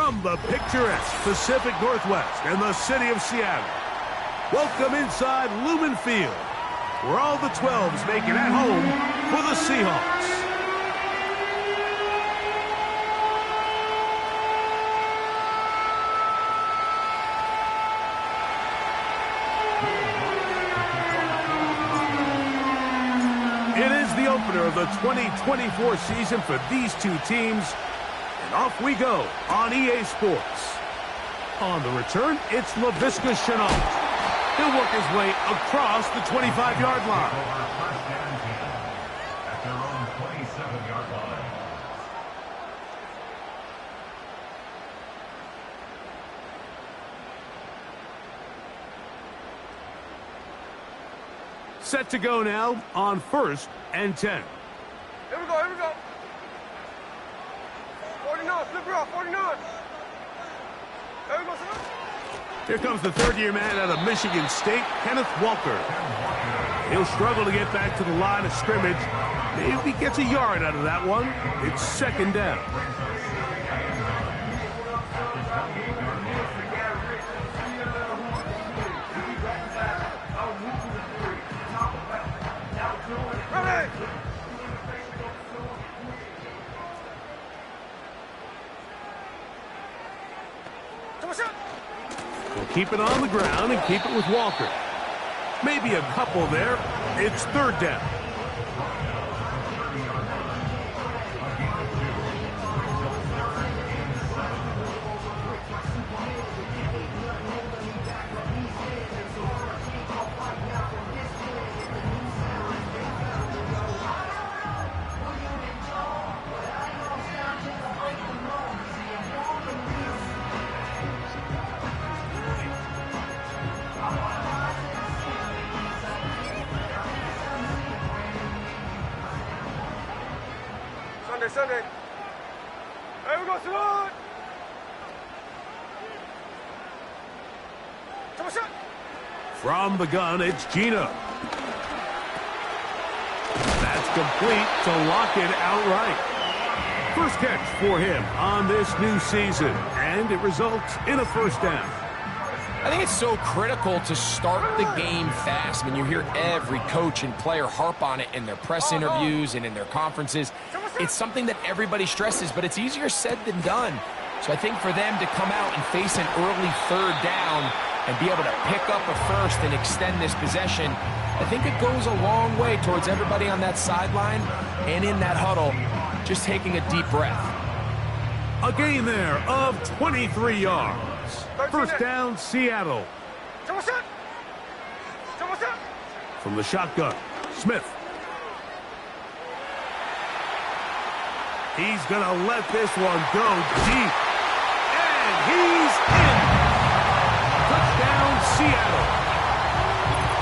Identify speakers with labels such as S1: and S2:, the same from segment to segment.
S1: From the picturesque Pacific Northwest and the city of Seattle, welcome inside Lumen Field, where all the 12s make it at home for the Seahawks. It is the opener of the 2024 season for these two teams. And off we go on EA Sports. On the return, it's Laviska Shenault. He'll work his way across the 25-yard line.
S2: At their own 27-yard line.
S1: Set to go now on 1st and 10.
S3: Here we go. 49, flip it off, 49. There we go, son.
S1: Here comes the third-year man out of Michigan State, Kenneth Walker. He'll struggle to get back to the line of scrimmage. If he gets a yard out of that one, it's 2nd down.
S3: Ready.
S1: We'll keep it on the ground and keep it with Walker. Maybe a couple there. It's 3rd down.
S3: Sunday. There we go, son. Come on, shot.
S1: From the gun, it's Gino. That's complete to lock it outright. First catch for him on this new season, and it results in a 1st down.
S4: I think it's so critical to start the game fast. I mean, you hear every coach and player harp on it in their press interviews and in their conferences. It's something that everybody stresses, but it's easier said than done. So I think for them to come out and face an early 3rd down and be able to pick up a 1st and extend this possession, I think it goes a long way towards everybody on that sideline and in that huddle just taking a deep breath.
S1: A gain there of 23 yards. 1st down, Seattle. From the shotgun, Smith. He's going to let this one go deep. And he's in. Touchdown, Seattle.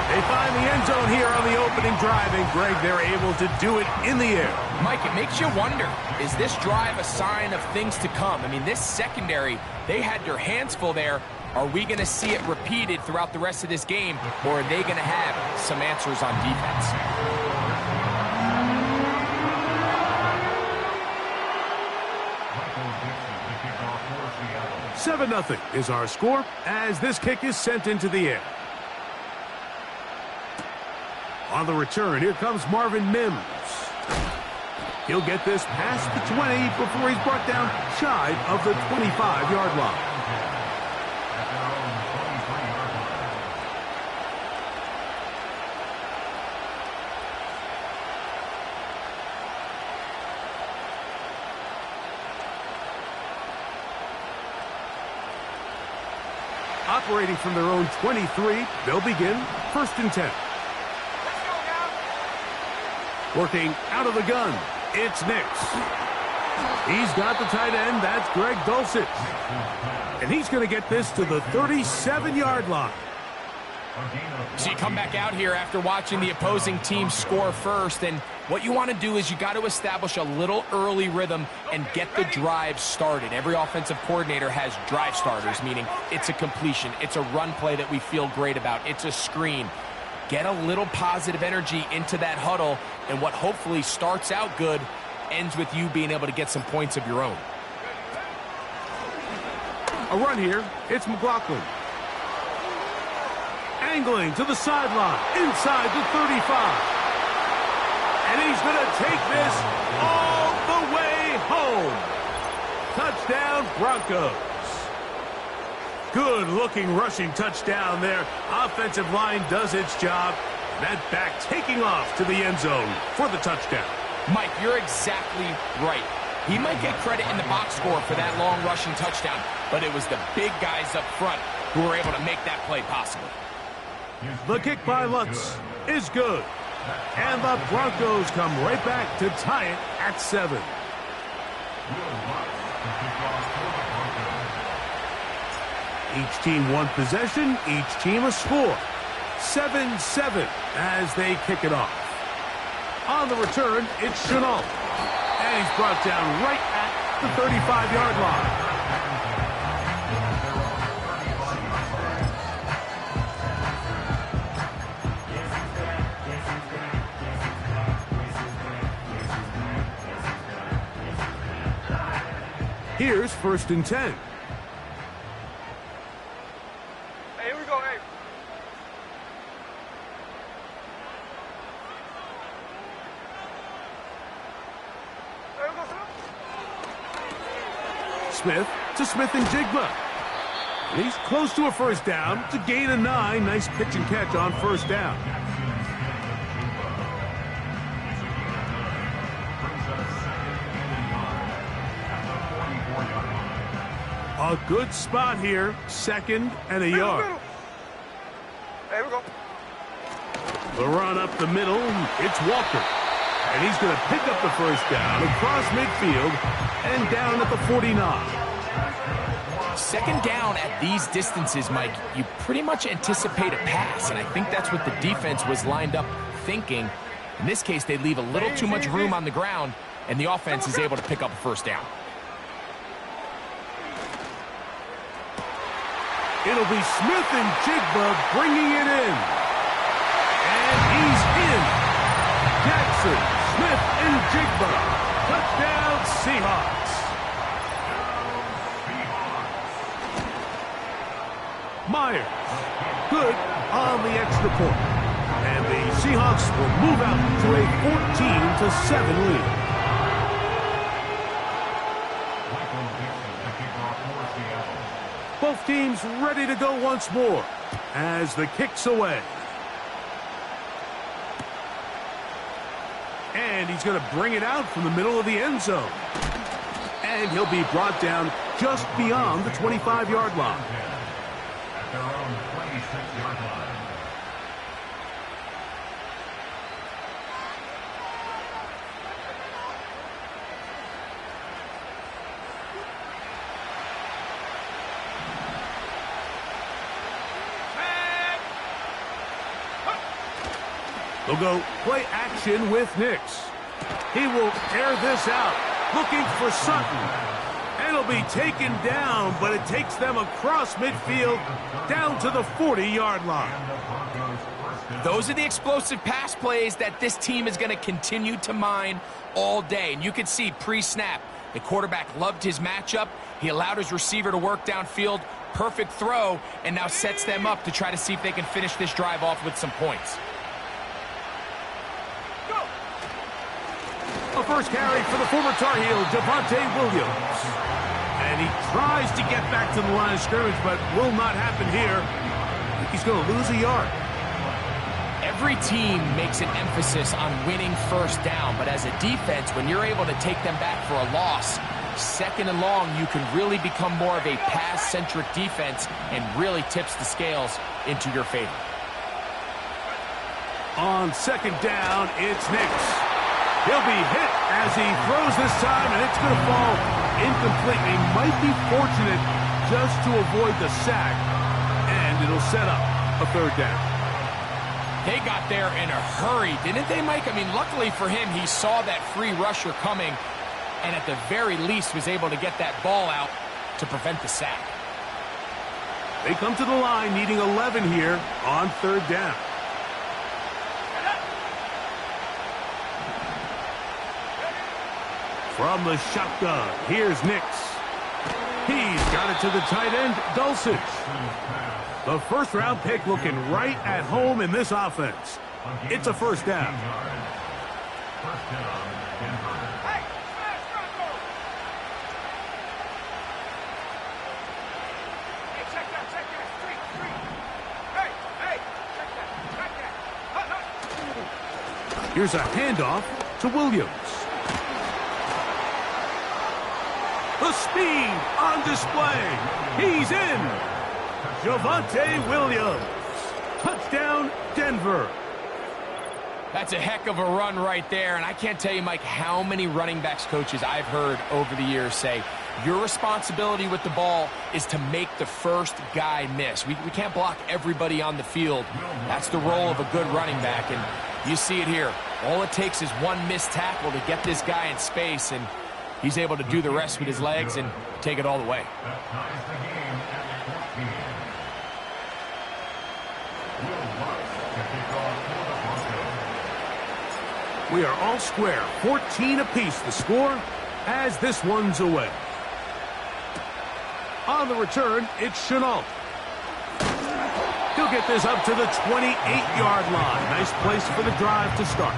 S1: They find the end zone here on the opening drive, and Greg, they're able to do it in the air.
S4: Mike, it makes you wonder, is this drive a sign of things to come? I mean, this secondary, they had their hands full there. Are we going to see it repeated throughout the rest of this game, or are they going to have some answers on defense?
S1: 7-0 is our score as this kick is sent into the air. On the return, here comes Marvin Mims. He'll get this past the 20 before he's brought down shy of the 25-yard line. Operating from their own 23, they'll begin 1st and 10. Working out of the gun, it's Nix. He's got the tight end, that's Greg Dulcich. And he's going to get this to the 37-yard line.
S4: So you come back out here after watching the opposing team score first, and what you want to do is you got to establish a little early rhythm and get the drive started. Every offensive coordinator has drive starters, meaning it's a completion, it's a run play that we feel great about, it's a screen. Get a little positive energy into that huddle, and what hopefully starts out good ends with you being able to get some points of your own.
S1: A run here. It's McLaughlin. Angling to the sideline, inside the 35. And he's going to take this all the way home. Touchdown, Broncos. Good-looking rushing touchdown there. Offensive line does its job. That back taking off to the end zone for the touchdown.
S4: Mike, you're exactly right. He might get credit in the box score for that long rushing touchdown, but it was the big guys up front who were able to make that play possible.
S1: The kick by Lutz is good. And the Broncos come right back to tie it at 7. Each team one possession, each team a score. 7-7 as they kick it off. On the return, it's Chenault. And he's brought down right at the 35-yard line. Here's 1st and 10.
S3: Hey, here we go, hey. There we go, sir.
S1: Smith to Smith and Jigba. And he's close to a 1st down. It's a gain of 9. Nice pitch and catch on 1st down. A good spot here. 2nd and a yard.
S3: There we go.
S1: The run up the middle. It's Walker. And he's going to pick up the 1st down across midfield and down at the 49.
S4: 2nd down at these distances, Mike, you pretty much anticipate a pass, and I think that's what the defense was lined up thinking. In this case, they leave a little too much room on the ground, and the offense is able to pick up a 1st down.
S1: It'll be Smith and Jigba bringing it in. And he's in. Jackson, Smith, and Jigba. Touchdown, Seahawks. Myers, good on the extra point. And the Seahawks will move out to a 14-7 lead. Both teams ready to go once more as the kick's away. And he's going to bring it out from the middle of the end zone. And he'll be brought down just beyond the 25-yard line.
S2: At their own 26-yard line.
S1: They'll go play action with Nix. He will air this out, looking for Sutton. And he'll be taken down, but it takes them across midfield down to the 40-yard line.
S4: Those are the explosive pass plays that this team is going to continue to mine all day. And you can see pre-snap, the quarterback loved his matchup. He allowed his receiver to work downfield. Perfect throw, and now sets them up to try to see if they can finish this drive off with some points.
S1: A first carry for the former Tar Heel, Javonte Williams. And he tries to get back to the line of scrimmage, but will not happen here. He's going to lose a yard.
S4: Every team makes an emphasis on winning 1st down, but as a defense, when you're able to take them back for a loss, 2nd and long, you can really become more of a pass-centric defense and really tips the scales into your favor.
S1: On 2nd down, it's Nix. He'll be hit as he throws this time, and it's going to fall incomplete. He might be fortunate just to avoid the sack, and it'll set up a 3rd down.
S4: They got there in a hurry, didn't they, Mike? I mean, luckily for him, he saw that free rusher coming, and at the very least was able to get that ball out to prevent the sack.
S1: They come to the line needing 11 here on 3rd down. From the shotgun, here's Nix. He's got it to the tight end, Dulcich. The first-round pick looking right at home in this offense. It's a first down.
S2: First down, Denver.
S3: Hey, smash Bronco! Hey, check that, street. Hey, check that. Hut.
S1: Here's a handoff to Williams. The speed on display. He's in. Javonte Williams. Touchdown, Denver.
S4: That's a heck of a run right there, and I can't tell you, Mike, how many running backs coaches I've heard over the years say, your responsibility with the ball is to make the first guy miss. We can't block everybody on the field. That's the role of a good running back, and you see it here. All it takes is one missed tackle to get this guy in space, and he's able to do the rest with his legs and take it all the way.
S2: That ties the game at 14. Will Lutz to kick off for the Broncos.
S1: We are all square, 14 apiece the score as this one's away. On the return, it's Chenault. He'll get this up to the 28-yard line. Nice place for the drive to start.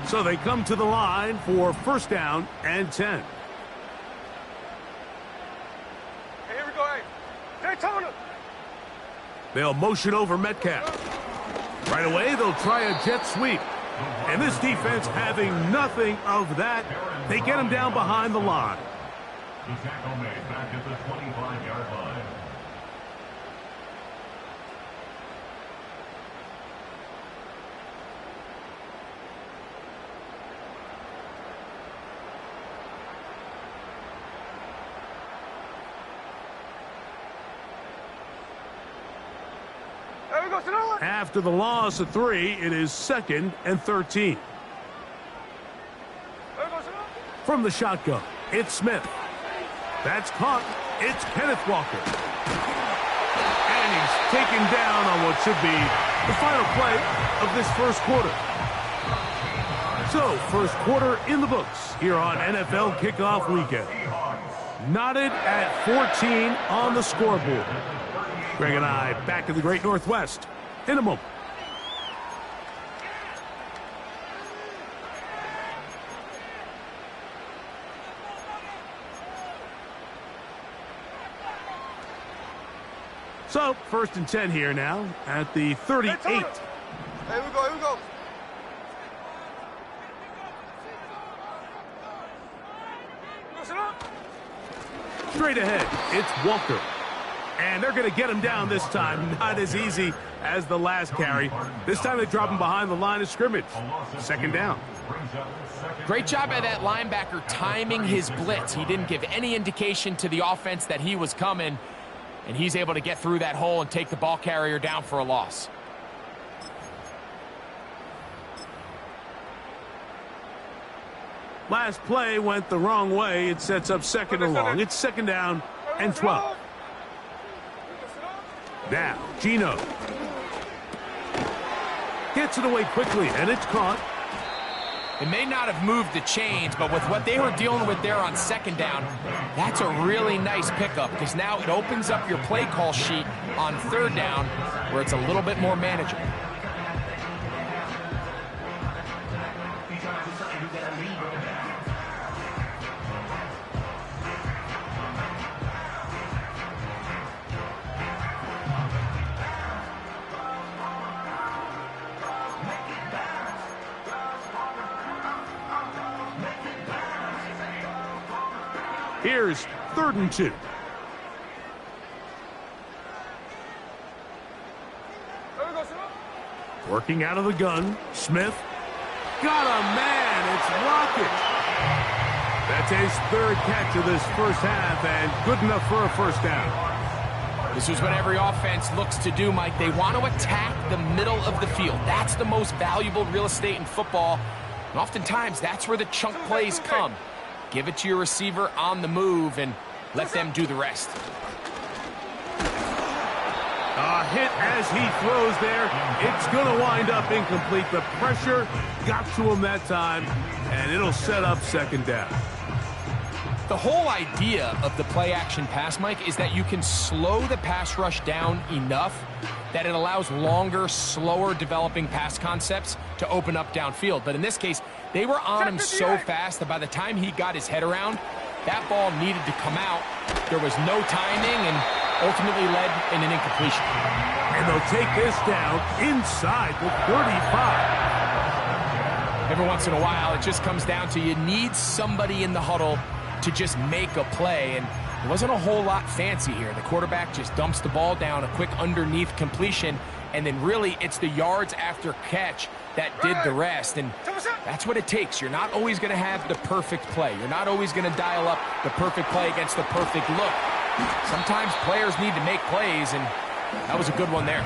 S1: So they come to the line for first down and 10.
S3: Hey, here we go, hey. Daytona!
S1: They'll motion over Metcalf. Right away, they'll try a jet sweep. And this defense having nothing of that, they get him down behind the line.
S2: The tackle made back at the 25-yard line.
S3: There we go, Sonoma!
S1: After the loss of 3, it is 2nd and 13.
S3: There we go, Sonoma!
S1: From the shotgun, it's Smith. That's caught. It's Kenneth Walker. And he's taken down on what should be the final play of this first quarter. So, first quarter in the books here on NFL Kickoff Weekend. Knotted at 14 on the scoreboard. Greg and I back in the Great Northwest in a moment. So, first and 10 here now at the 38.
S3: Here we go.
S1: Straight ahead, it's Walker. And they're going to get him down this time. Not as easy as the last carry. This time they drop him behind the line of scrimmage. Second down.
S4: Great job by that linebacker timing his blitz. He didn't give any indication to the offense that he was coming, and he's able to get through that hole and take the ball carrier down for a loss.
S1: Last play went the wrong way. It sets up second and long. It's second down and 12. Now, Gino. Gets it away quickly, and it's caught.
S4: It may not have moved the chains, but with what they were dealing with there on second down, that's a really nice pickup because now it opens up your play call sheet on third down where it's a little bit more manageable.
S1: Here's 3rd and 2. Working out of the gun, Smith. Got a man, it's Lockett. That's his 3rd catch of this first half, and good enough for a first down.
S4: This is what every offense looks to do, Mike. They want to attack the middle of the field. That's the most valuable real estate in football. And oftentimes, that's where the chunk plays come. Give it to your receiver on the move and let them do the rest.
S1: A hit as he throws there. It's going to wind up incomplete. The pressure got to him that time, and it'll set up second down.
S4: The whole idea of the play-action pass, Mike, is that you can slow the pass rush down enough that it allows longer, slower developing pass concepts to open up downfield. But in this case, they were on him so fast that by the time he got his head around, that ball needed to come out. There was no timing and ultimately led in an incompletion.
S1: And they'll take this down inside the 35.
S4: Every once in a while, it just comes down to you need somebody in the huddle to just make a play, and it wasn't a whole lot fancy here. The quarterback just dumps the ball down, a quick underneath completion, and then really it's the yards after catch that did the rest, and that's what it takes. You're not always going to have the perfect play. You're not always going to dial up the perfect play against the perfect look. Sometimes players need to make plays, and that was a good one there.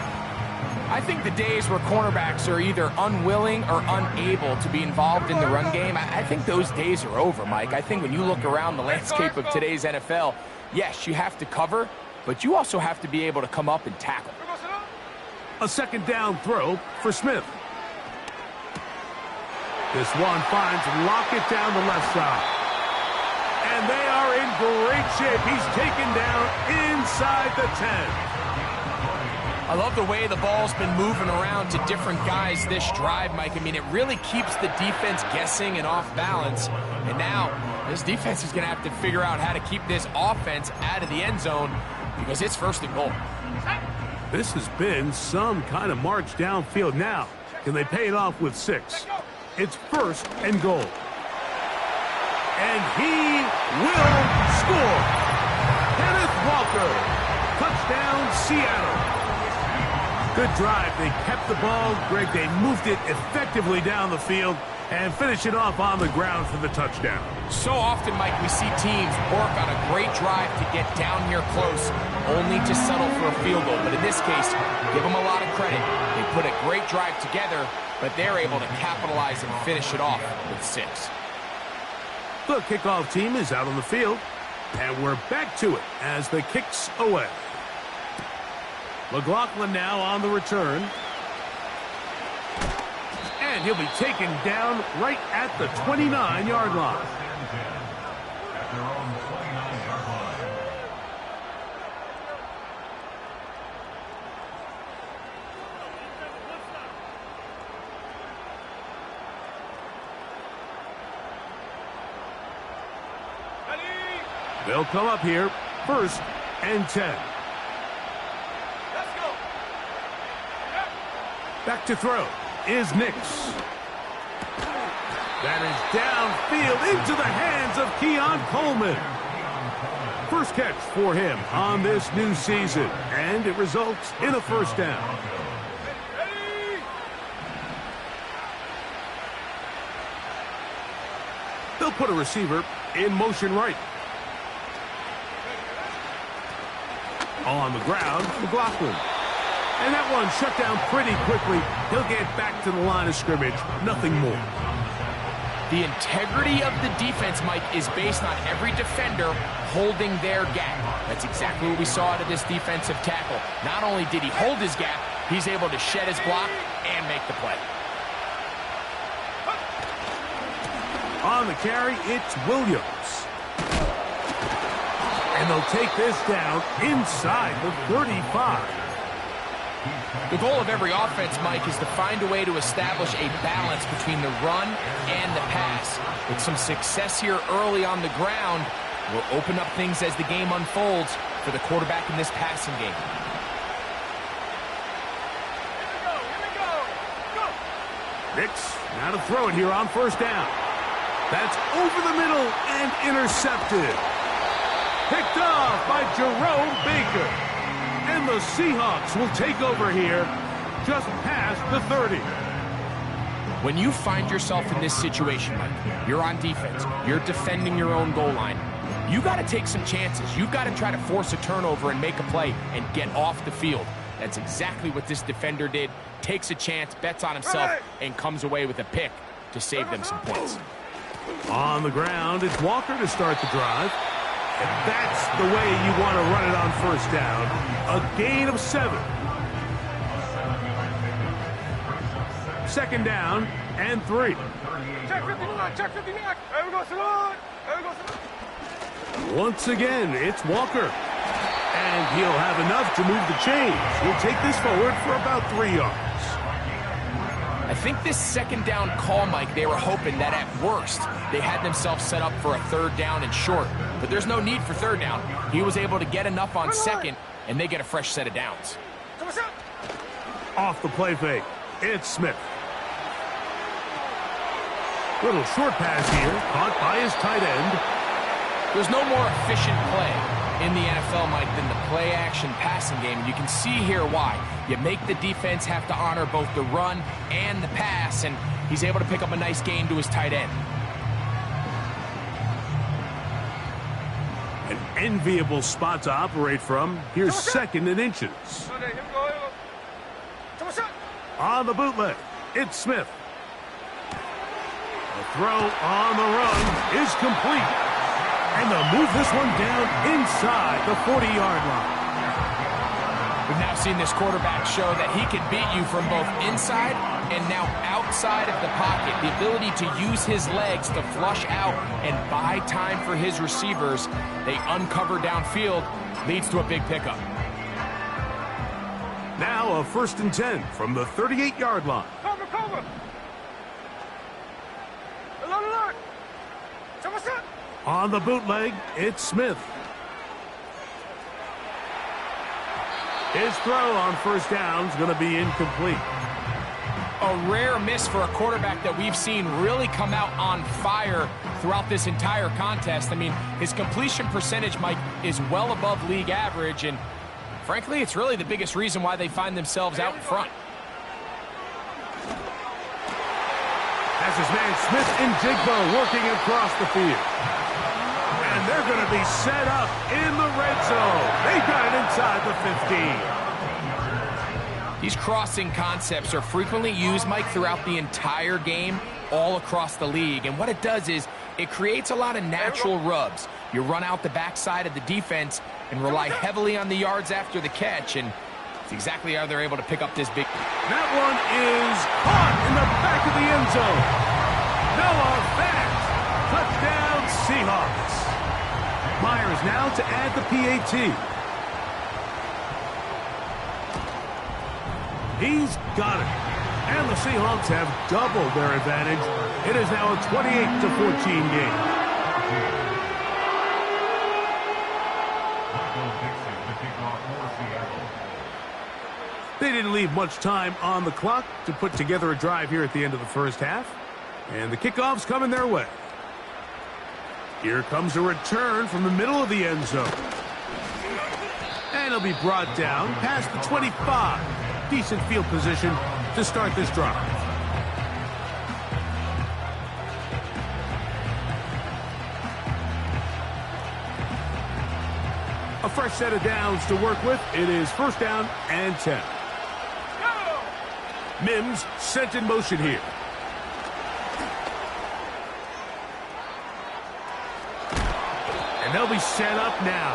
S4: I think the days where cornerbacks are either unwilling or unable to be involved in the run game, I think those days are over, Mike. I think when you look around the landscape of today's NFL, yes, you have to cover, but you also have to be able to come up and tackle.
S1: A second down throw for Smith. This one finds Lockett down the left side. And they are in great shape. He's taken down inside the 10.
S4: I love the way the ball's been moving around to different guys this drive, Mike. I mean, it really keeps the defense guessing and off balance. And now, this defense is going to have to figure out how to keep this offense out of the end zone because it's first and goal.
S1: This has been some kind of march downfield. Now, can they pay it off with 6? It's first and goal. And he will score. Kenneth Walker. Touchdown, Seattle. Good drive. They kept the ball. Greg, they moved it effectively down the field and finish it off on the ground for the touchdown.
S4: So often, Mike, we see teams work on a great drive to get down here close, only to settle for a field goal. But in this case, give them a lot of credit. They put a great drive together, but they're able to capitalize and finish it off with 6.
S1: The kickoff team is out on the field, and we're back to it as the kick's away. McLaughlin now on the return. And he'll be taken down right at the 29-yard line.
S2: At their own 29-yard line.
S1: They'll come up here, first and 10. Back to throw is Nix. That is downfield into the hands of Keon Coleman. First catch for him on this new season, and it results in a first down. They'll put a receiver in motion right. On the ground, McLaughlin. And that one shut down pretty quickly. He'll get back to the line of scrimmage. Nothing more.
S4: The integrity of the defense, Mike, is based on every defender holding their gap. That's exactly what we saw out of this defensive tackle. Not only did he hold his gap, he's able to shed his block and make the play.
S1: On the carry, it's Williams. And they'll take this down inside the 35.
S4: The goal of every offense, Mike, is to find a way to establish a balance between the run and the pass. With some success here early on the ground, will open up things as the game unfolds for the quarterback in this passing game.
S1: Nix, now to throw it here on first down. That's over the middle and intercepted. Picked off by Jerome Baker. And the Seahawks will take over here just past the 30.
S4: When you find yourself in this situation, Mike, you're on defense, you're defending your own goal line, you got to take some chances. You've got to try to force a turnover and make a play and get off the field. That's exactly what this defender did. Takes a chance, bets on himself, and comes away with a pick to save them some points.
S1: On the ground, it's Walker to start the drive. And that's the way you want to run it on first down. A gain of 7. second down and 3.
S3: Check 59, check 59. There we go, salute. There we go, salute.
S1: Once again, it's Walker. And he'll have enough to move the chains. He'll take this forward for about 3 yards.
S4: I think this second down call, Mike, they were hoping that at worst they had themselves set up for a third down and short. But there's no need for third down. He was able to get enough on second, and they get a fresh set of downs.
S1: Off the play fake, it's Smith. Little short pass here, caught by his tight end.
S4: There's no more efficient play in the NFL, Mike, than the play-action passing game. And you can see here why. You make the defense have to honor both the run and the pass, and he's able to pick up a nice gain to his tight end.
S1: An enviable spot to operate from. Here's second and inches. On the bootleg, it's Smith. The throw on the run is complete. And they'll move this one down inside the 40-yard line.
S4: We've now seen this quarterback show that he can beat you from both inside and now outside of the pocket. The ability to use his legs to flush out and buy time for his receivers. They uncover downfield, leads to a big pickup.
S1: Now a 1st and 10 from the 38-yard line.
S3: Cover, cover. Look.
S1: On the bootleg, it's Smith. His throw on first down is going to be incomplete.
S4: A rare miss for a quarterback that we've seen really come out on fire throughout this entire contest. I mean, his completion percentage, Mike, is well above league average, and frankly, it's really the biggest reason why they find themselves out in front.
S1: As his man Smith and Jigbo working across the field. And they're going to be set up in the red zone. They got it inside the 15.
S4: These crossing concepts are frequently used, Mike, throughout the entire game, all across the league. And what it does is it creates a lot of natural rubs. You run out the backside of the defense and rely heavily on the yards after the catch, and it's exactly how they're able to pick up this big.
S1: That one is caught in the back of the end zone. Noah Fant, touchdown Seahawks. Myers now to add the PAT. He's got it. And the Seahawks have doubled their advantage. It is now a 28-14 game. They didn't leave much time on the clock to put together a drive here at the end of the first half. And the kickoff's coming their way. Here comes a return from the middle of the end zone. And he'll be brought down past the 25. Decent field position to start this drive. A fresh set of downs to work with. It is 1st down and 10. Mims sent in motion here. And they'll be set up now.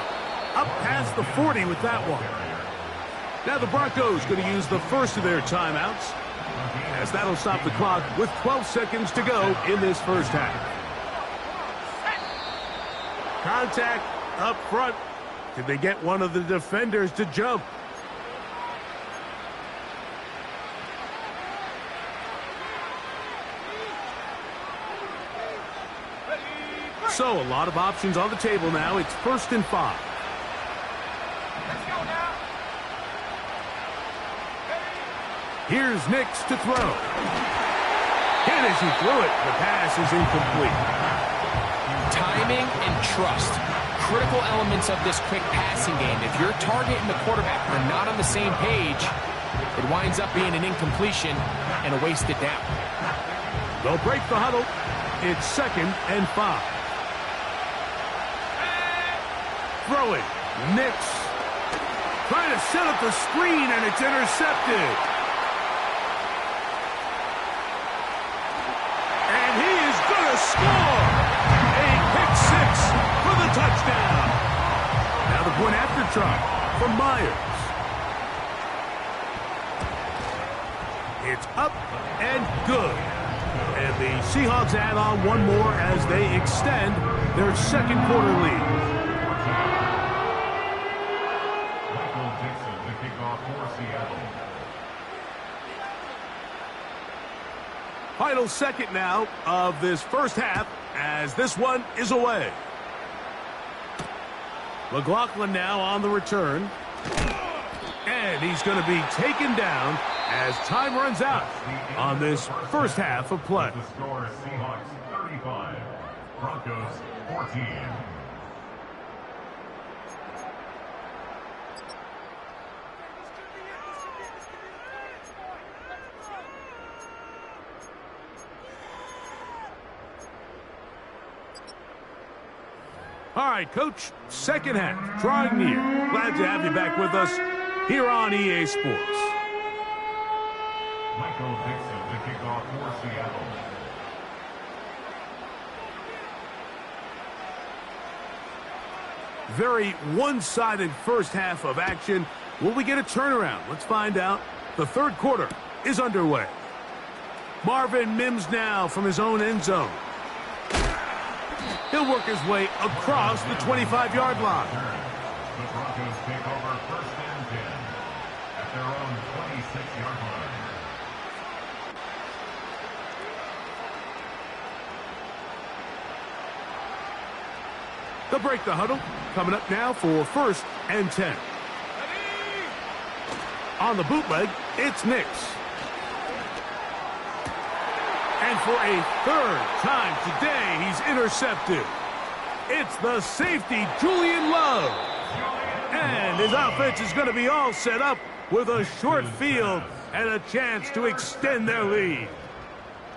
S1: Up past the 40 with that one. Now the Broncos going to use the first of their timeouts, as that'll stop the clock with 12 seconds to go in this first half. Contact up front. Did they get one of the defenders to jump? So a lot of options on the table now. It's 1st and 5. Here's Nix to throw. And as he threw it, the pass is incomplete.
S4: Timing and trust, critical elements of this quick passing game. If your target and the quarterback are not on the same page, it winds up being an incompletion and a wasted down.
S1: They'll break the huddle. It's 2nd and 5. Throw it. Nix. Trying to set up the screen, and it's intercepted. And he is going to score. A pick 6 for the touchdown. Now the point after try from Myers. It's up and good. And the Seahawks add on one more as they extend their second quarter lead. Final second now of this first half as this one is away. McLaughlin now on the return. And he's going to be taken down as time runs out on this first half of play.
S2: The score is Seahawks 35, Broncos 14.
S1: All right, Coach, second half, drawing near. Glad to have you back with us here on EA Sports.
S2: Michael Dixon, the kickoff for Seattle.
S1: Very one-sided first half of action. Will we get a turnaround? Let's find out. The third quarter is underway. Marvin Mims now from his own end zone. He'll work his way across the 25-yard line.
S2: The Broncos take over first and 10 at their own 26-yard line.
S1: They'll break the huddle. Coming up now for first and 10. On the bootleg, it's Nix. And for a third time today, he's intercepted. It's the safety, Julian Love. And his offense is going to be all set up with a short field and a chance to extend their lead.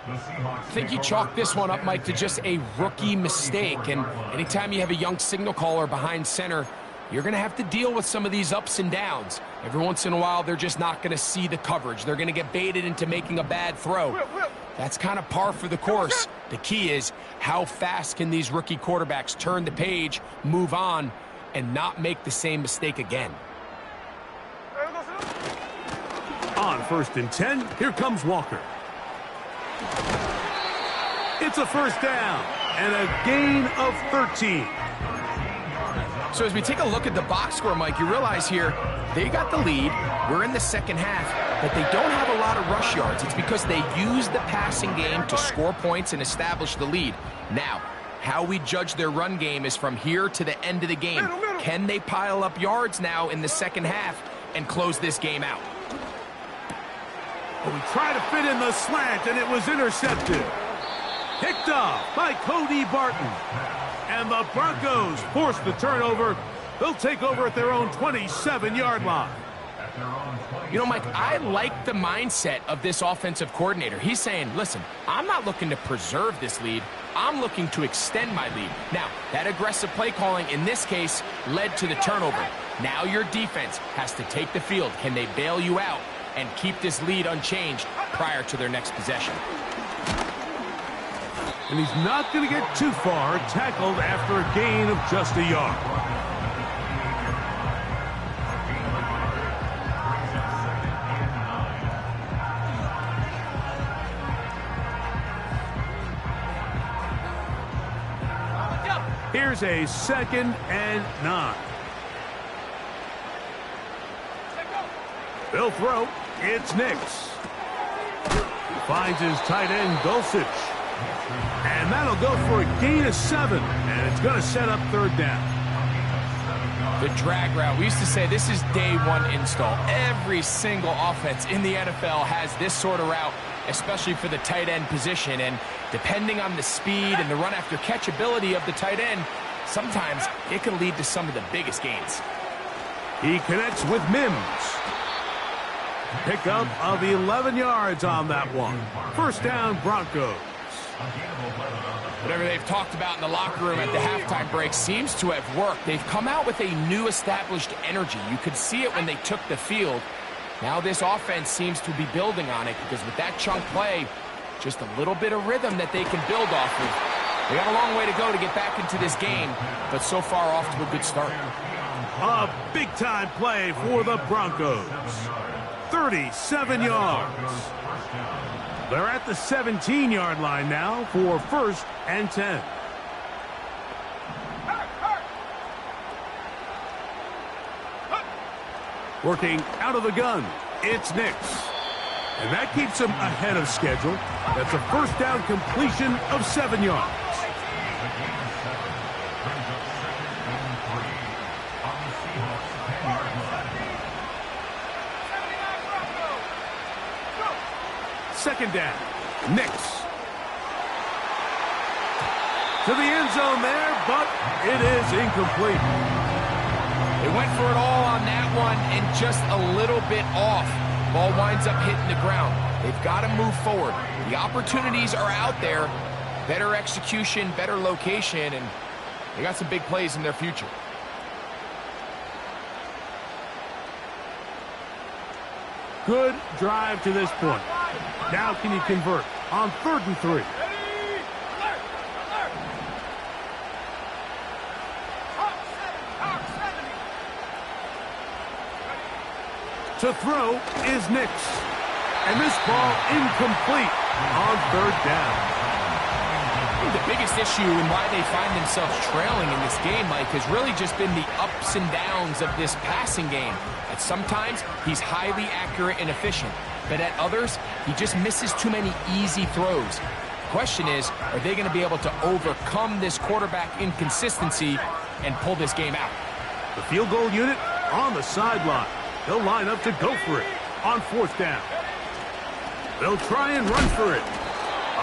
S4: I think you chalk this one up, Mike, to just a rookie mistake. And anytime you have a young signal caller behind center, you're going to have to deal with some of these ups and downs. Every once in a while, they're just not going to see the coverage. They're going to get baited into making a bad throw. That's kind of par for the course. The key is how fast can these rookie quarterbacks turn the page, move on, and not make the same mistake again.
S1: On first and 10, here comes Walker. It's a first down and a gain of 13.
S4: So as we take a look at the box score, Mike, you realize here they got the lead. We're in the second half, but they don't have a lot of rush yards. It's because they use the passing game to score points and establish the lead. Now, how we judge their run game is from here to the end of the game. Can they pile up yards now in the second half and close this game out?
S1: We try to fit in the slant, and it was intercepted. Picked off by Cody Barton. And the Broncos force the turnover. They'll take over at their own 27-yard line.
S4: You know, Mike, I like the mindset of this offensive coordinator. He's saying, listen, I'm not looking to preserve this lead. I'm looking to extend my lead. Now, that aggressive play calling in this case led to the turnover. Now your defense has to take the field. Can they bail you out and keep this lead unchanged prior to their next possession?
S1: And he's not going to get too far, tackled after a gain of just a yard. Here's a 2nd and 9. They'll throw. It's Nix. Finds his tight end, Dulcich. And that'll go for a gain of 7. And it's going to set up third down.
S4: The drag route. We used to say this is day one install. Every single offense in the NFL has this sort of route, especially for the tight end position. And depending on the speed and the run after catch ability of the tight end, sometimes it can lead to some of the biggest gains.
S1: He connects with Mims. Pickup of 11 yards on that one. First down, Broncos.
S4: Whatever they've talked about in the locker room at the halftime break seems to have worked. They've come out with a new established energy. You could see it when they took the field. Now this offense seems to be building on it because with that chunk play, just a little bit of rhythm that they can build off of. They got a long way to go to get back into this game, but so far off to a good start.
S1: A big-time play for the Broncos. 37 yards. They're at the 17-yard line now for 1st and 10. Working out of the gun, it's Nix. And that keeps him ahead of schedule. That's a first down completion of 7 yards. Second down, Nix. To the end zone there, but it is incomplete.
S4: They went for it all on that one and just a little bit off. Ball winds up hitting the ground. They've got to move forward. The opportunities are out there. Better execution, better location, and they got some big plays in their future.
S1: Good drive to this point. Now can you convert on 3rd and 3? To throw is Nix. And this ball incomplete on 3rd down.
S4: The biggest issue and why they find themselves trailing in this game, Mike, has really just been the ups and downs of this passing game. At sometimes, he's highly accurate and efficient. But at others, he just misses too many easy throws. The question is, are they going to be able to overcome this quarterback inconsistency and pull this game out?
S1: The field goal unit on the sideline. They'll line up to go for it on 4th down. They'll try and run for it.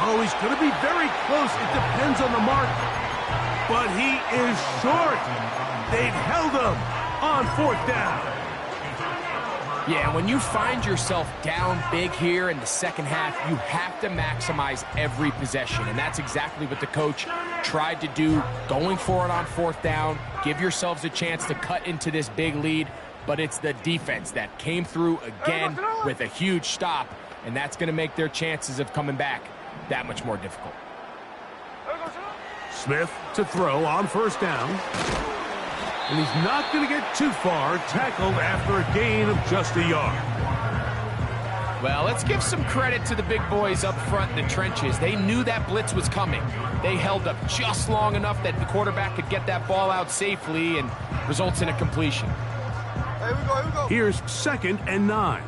S1: Oh, he's going to be very close. It depends on the mark. But he is short. They've held him on 4th down.
S4: Yeah, when you find yourself down big here in the second half, you have to maximize every possession. And that's exactly what the coach tried to do, going for it on 4th down. Give yourselves a chance to cut into this big lead. But it's the defense that came through again with a huge stop, and that's going to make their chances of coming back that much more difficult.
S1: Smith to throw on 1st down. And he's not going to get too far, tackled after a gain of just a yard.
S4: Well, let's give some credit to the big boys up front in the trenches. They knew that blitz was coming. They held up just long enough that the quarterback could get that ball out safely and results in a completion.
S3: Here we go.
S1: Here's 2nd and 9.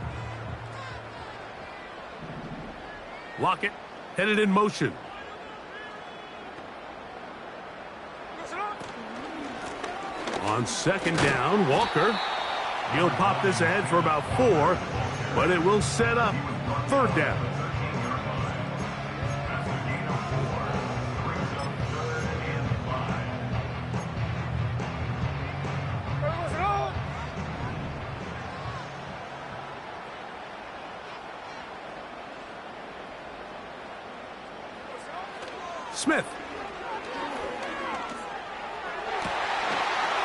S1: Lockett headed in motion. On 2nd down, Walker. He'll pop this ahead for about 4, but it will set up 3rd down. Smith.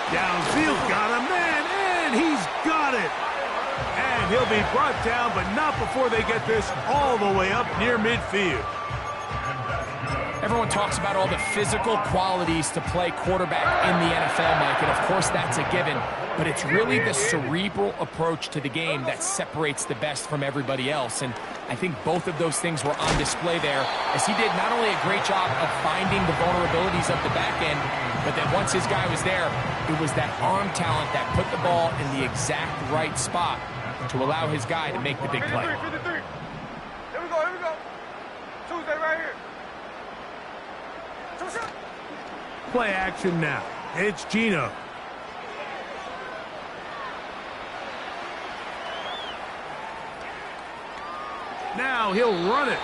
S1: Downfield, got him, man, and he's got it. And he'll be brought down, but not before they get this all the way up near midfield.
S4: Everyone talks about all the physical qualities to play quarterback in the NFL, Mike, and of course that's a given. But it's really the cerebral approach to the game that separates the best from everybody else. And I think both of those things were on display there, as he did not only a great job of finding the vulnerabilities of the back end, but that once his guy was there, it was that arm talent that put the ball in the exact right spot to allow his guy to make the big play.
S3: 53. Here we go. Tuesday right here.
S1: Play action now. It's Gino. Now he'll run it.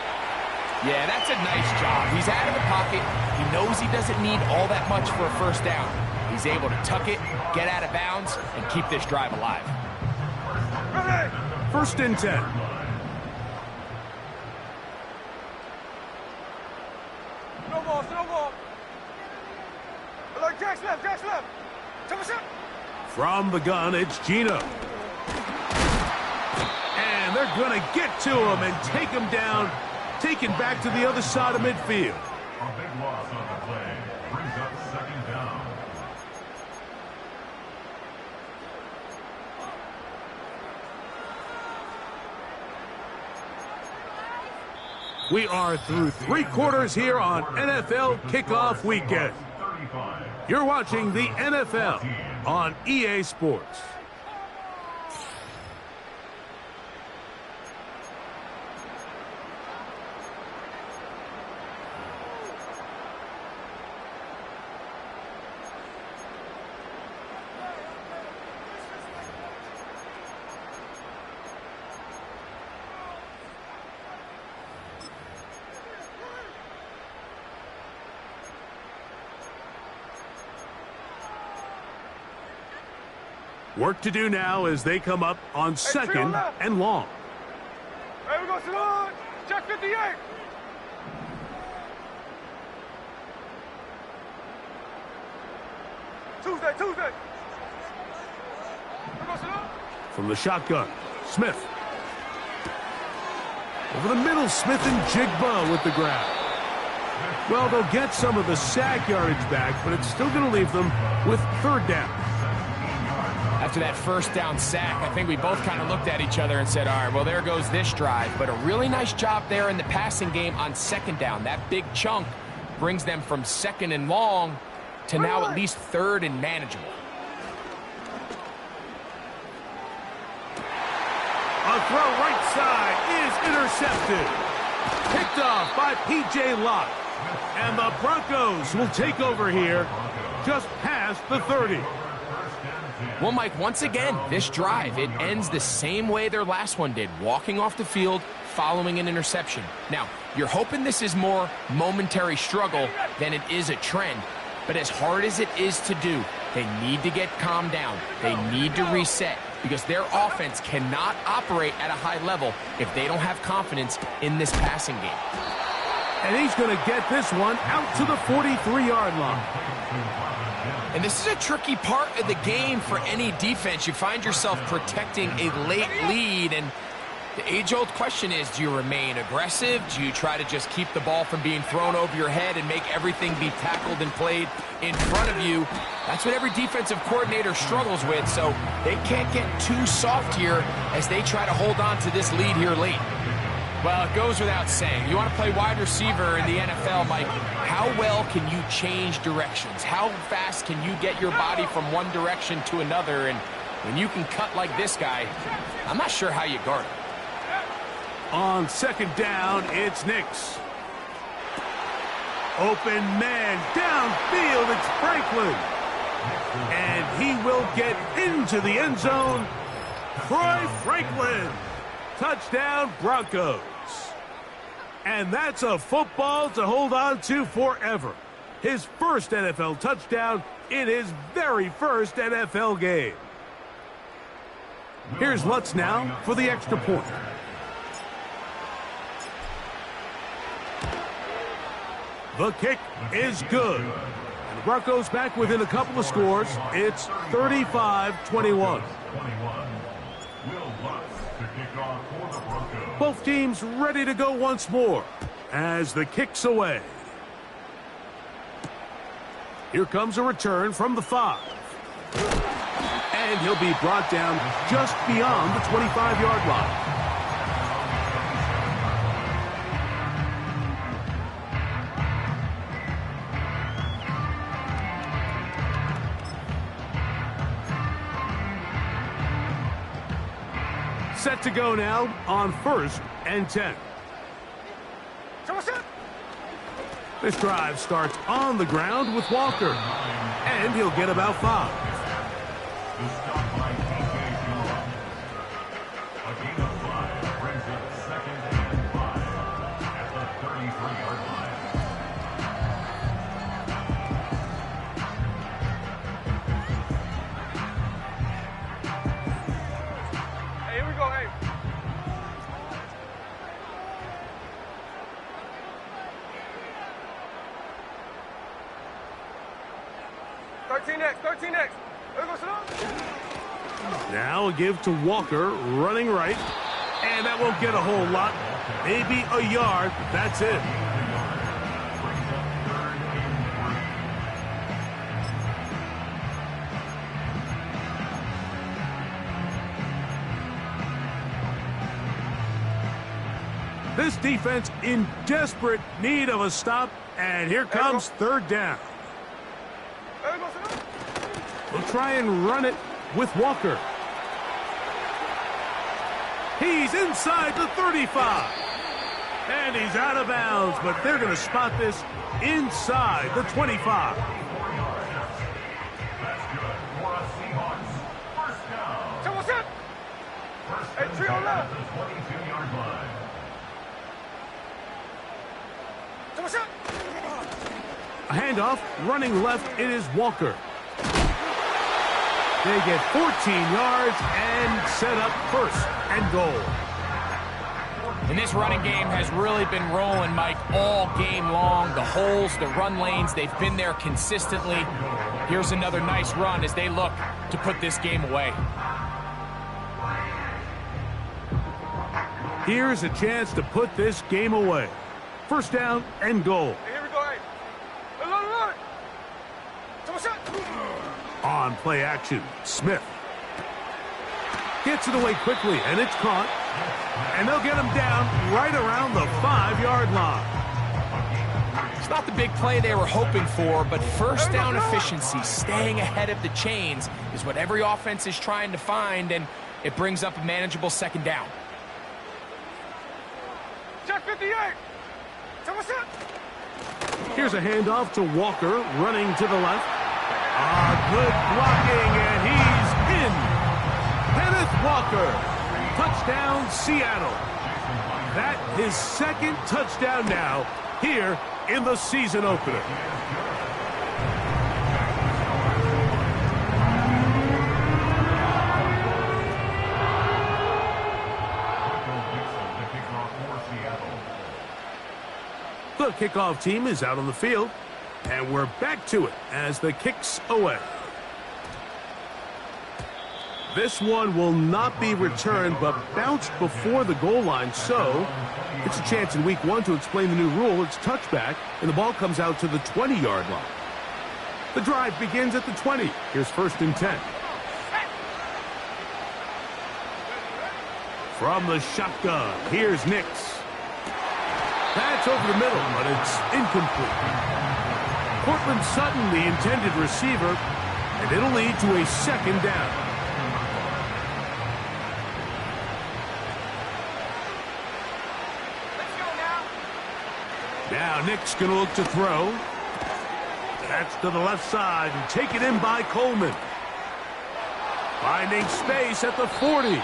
S4: Yeah, that's a nice job. He's out of the pocket. He knows he doesn't need all that much for a first down. He's able to tuck it, get out of bounds, and keep this drive alive.
S1: 1st and 10.
S3: No ball. Look, Jack's left.
S1: From the gun, it's Gino. And they're going to get to him and take him down, taken back to the other side of midfield.
S2: A big loss on the play brings up 2nd down.
S1: We are through 3 quarters here on NFL Kickoff Weekend. You're watching the NFL on EA Sports. Work to do now as they come up on 2nd and long.
S3: Hey, we go salute. Check 58. Tuesday. We go salute.
S1: From the shotgun, Smith. Over the middle, Smith and Jigba with the grab. Well, they'll get some of the sack yardage back, but it's still going to leave them with 3rd down.
S4: After that first down sack, I think we both kind of looked at each other and said, all right, well, there goes this drive. But a really nice job there in the passing game on 2nd down. That big chunk brings them from 2nd and long to now at least 3rd and manageable.
S1: A throw right side is intercepted. Picked off by P.J. Locke. And the Broncos will take over here just past the 30.
S4: Well, Mike, once again, this drive, it ends the same way their last one did, walking off the field following an interception. Now, you're hoping this is more momentary struggle than it is a trend, but as hard as it is to do, they need to get calmed down. They need to reset because their offense cannot operate at a high level if they don't have confidence in this passing game.
S1: And he's going to get this one out to the 43-yard line.
S4: And this is a tricky part of the game for any defense. You find yourself protecting a late lead, and the age-old question is, do you remain aggressive? Do you try to just keep the ball from being thrown over your head and make everything be tackled and played in front of you? That's what every defensive coordinator struggles with, so they can't get too soft here as they try to hold on to this lead here late. Well, it goes without saying. You want to play wide receiver in the NFL, Mike, how well can you change directions? How fast can you get your body from one direction to another? And when you can cut like this guy, I'm not sure how you guard him.
S1: On 2nd down, it's Nix. Open man downfield, it's Franklin. And he will get into the end zone. Troy Franklin. Touchdown, Broncos. And that's a football to hold on to forever. His first NFL touchdown in his very first NFL game. Here's Lutz now for the extra point. The kick is good. And the Broncos back within a couple of scores. It's 35-21. Both teams ready to go once more as the kick's away. Here comes a return from the 5. And he'll be brought down just beyond the 25-yard line. Set to go now on 1st and 10. This drive starts on the ground with Walker, and he'll get about 5.
S3: Hey, here we go, hey. Thirteen next. There goes
S1: Now a give to Walker, running right. And that won't get a whole lot. Maybe a yard, but that's it. This defense in desperate need of a stop, and here comes third down. We'll try and run it with Walker. He's inside the 35. And he's out of bounds, but they're going to spot this inside the 25. A handoff, running left, it is Walker. They get 14 yards and set up first and goal.
S4: And this running game has really been rolling, Mike, all game long. The holes, the run lanes, they've been there consistently. Here's another nice run as they look to put this game away.
S1: Here's a chance to put this game away. First down and goal.
S3: Here we go.
S1: On play action, Smith. Gets it away quickly, and it's caught. And they'll get him down right around the 5-yard line.
S4: It's not the big play they were hoping for, but first down efficiency, staying ahead of the chains, is what every offense is trying to find, and it brings up a manageable second down.
S3: Check 58.
S1: Here's a handoff to Walker, running to the left. Good blocking, and he's in. Kenneth Walker, touchdown Seattle. That his second touchdown now here in the season opener. The kickoff team is out on the field, and we're back to it as the kick's away. This one will not be returned, but bounced before the goal line, so it's a chance in week 1 to explain the new rule. It's touchback, and the ball comes out to the 20-yard line. The drive begins at the 20. Here's first and 10. From the shotgun, here's Nix. That's over the middle, but it's incomplete. Cortland Sutton, the intended receiver, and it'll lead to a second down. Now Nick's going to look to throw. That's to the left side and taken in by Coleman. Finding space at the 40.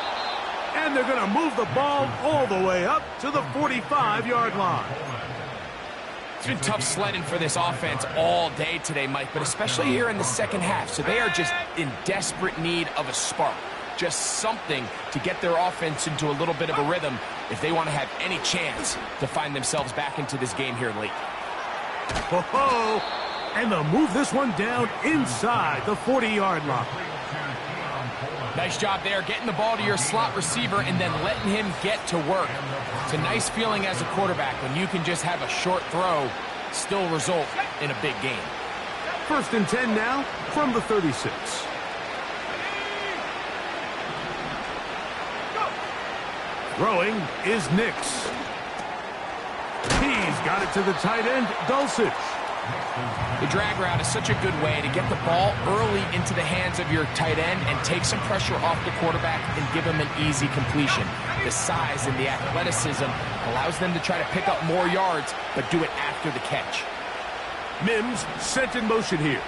S1: And they're going to move the ball all the way up to the 45-yard line.
S4: It's been tough sledding for this offense all day today, Mike, but especially here in the second half. So they are just in desperate need of a spark. Just something to get their offense into a little bit of a rhythm if they want to have any chance to find themselves back into this game here late.
S1: Ho-ho! And they'll move this one down inside the 40-yard line.
S4: Nice job there, getting the ball to your slot receiver and then letting him get to work. It's a nice feeling as a quarterback when you can just have a short throw, still result in a big game.
S1: First and 10 now from the 36. Throwing is Nix. He's got it to the tight end, Dulcich.
S4: The drag route is such a good way to get the ball early into the hands of your tight end and take some pressure off the quarterback and give him an easy completion. The size and the athleticism allows them to try to pick up more yards, but do it after the catch.
S1: Mims sent in motion here.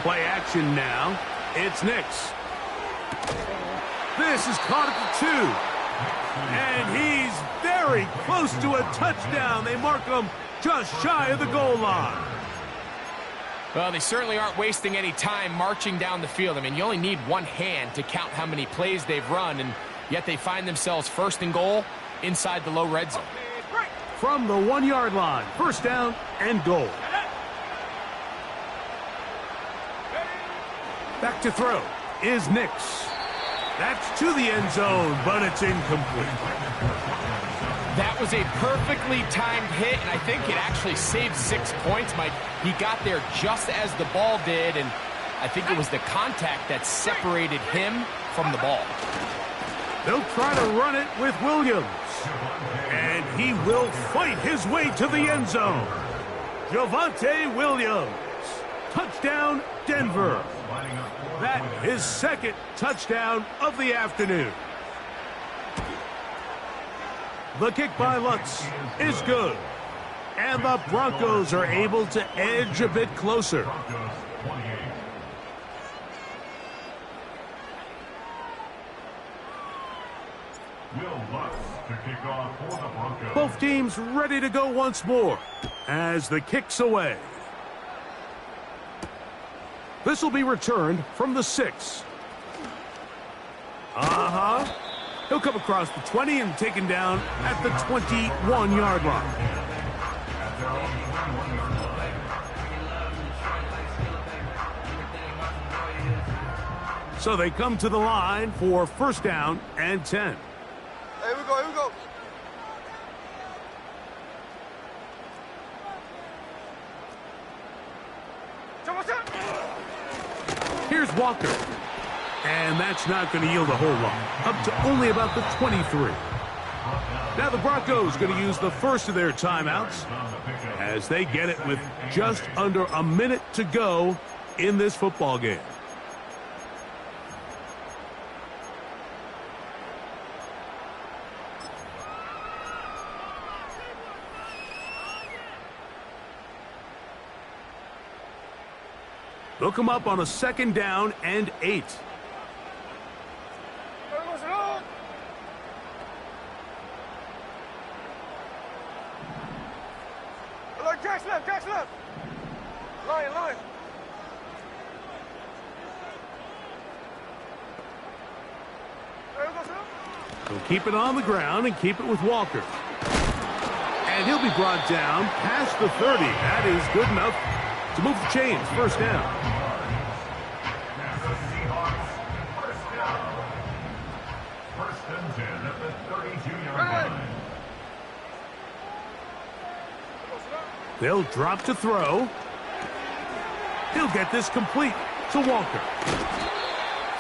S1: Play action now. It's Nix. This is caught at the 2. And he's very close to a touchdown. They mark him just shy of the goal line.
S4: Well, they certainly aren't wasting any time marching down the field. I mean, you only need one hand to count how many plays they've run, and yet they find themselves first and goal inside the low red zone.
S1: From the 1-yard line, first down and goal. Back to throw is Nix. That's to the end zone, but it's incomplete.
S4: That was a perfectly timed hit, and I think it actually saved 6 points, Mike. He got there just as the ball did, and I think it was the contact that separated him from the ball.
S1: They'll try to run it with Williams. And he will fight his way to the end zone. Javonte Williams. Touchdown, Denver. That his second touchdown of the afternoon. The kick by Lutz is good. And the Broncos are able to edge a bit closer. Both teams ready to go once more as the kick's away. This will be returned from the 6. He'll come across the 20 and taken down at the 21-yard line. So they come to the line for first down and 10.
S3: Here we go, here we go.
S1: Here's Walker. And that's not going to yield a whole lot. Up to only about the 23. Now the Broncos going to use the first of their timeouts as they get it with just under a minute to go in this football game. They'll come up on a second down and 8.
S3: Jack's left. Line.
S1: He'll keep it on the ground and keep it with Walker. And he'll be brought down past the 30. That is good enough to move the chains. First down.
S2: First and 10 at the 32-yard line.
S1: They'll drop to throw. He'll get this complete to Walker.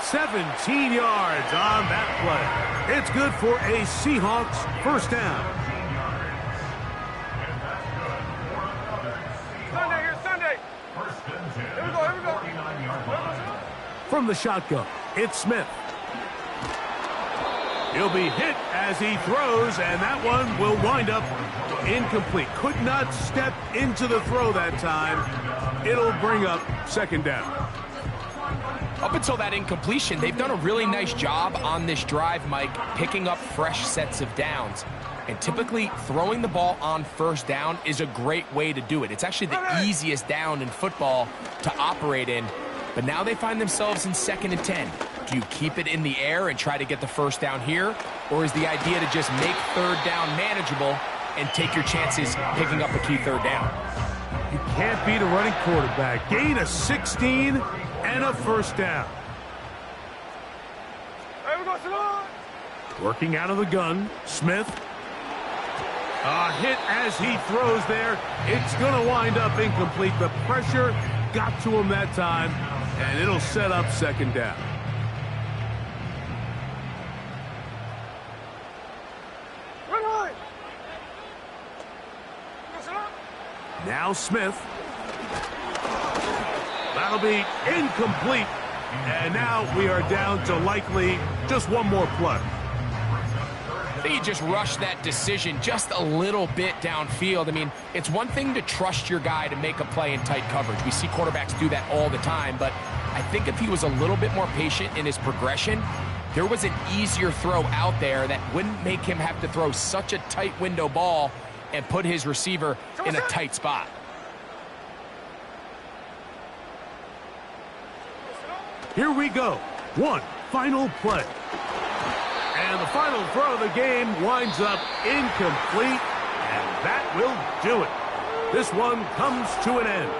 S1: 17 yards on that play. It's good for a Seahawks first down.
S3: Sunday.
S2: First and 10
S3: Here we go.
S2: 49-yard line.
S1: From the shotgun, it's Smith. He'll be hit as he throws, and that one will wind up incomplete. Could not step into the throw that time. It'll bring up second down.
S4: Up until that incompletion, they've done a really nice job on this drive, Mike, picking up fresh sets of downs. And typically, throwing the ball on first down is a great way to do it. It's actually the easiest down in football to operate in. But now they find themselves in second and 10. Do you keep it in the air and try to get the first down here? Or is the idea to just make third down manageable and take your chances picking up a key third down?
S1: You can't beat a running quarterback. Gain of 16 and a first down.
S3: Here we go, Salon.
S1: Working out of the gun, Smith. A hit as he throws there. It's going to wind up incomplete. The pressure got to him that time, and it'll set up second down. Now Smith. That'll be incomplete. And now we are down to likely just one more play.
S4: I think he just rushed that decision just a little bit downfield. I mean, it's one thing to trust your guy to make a play in tight coverage. We see quarterbacks do that all the time. But I think if he was a little bit more patient in his progression, there was an easier throw out there that wouldn't make him have to throw such a tight window ball and put his receiver in a tight spot.
S1: Here we go. One final play. And the final throw of the game winds up incomplete, and that will do it. This one comes to an end.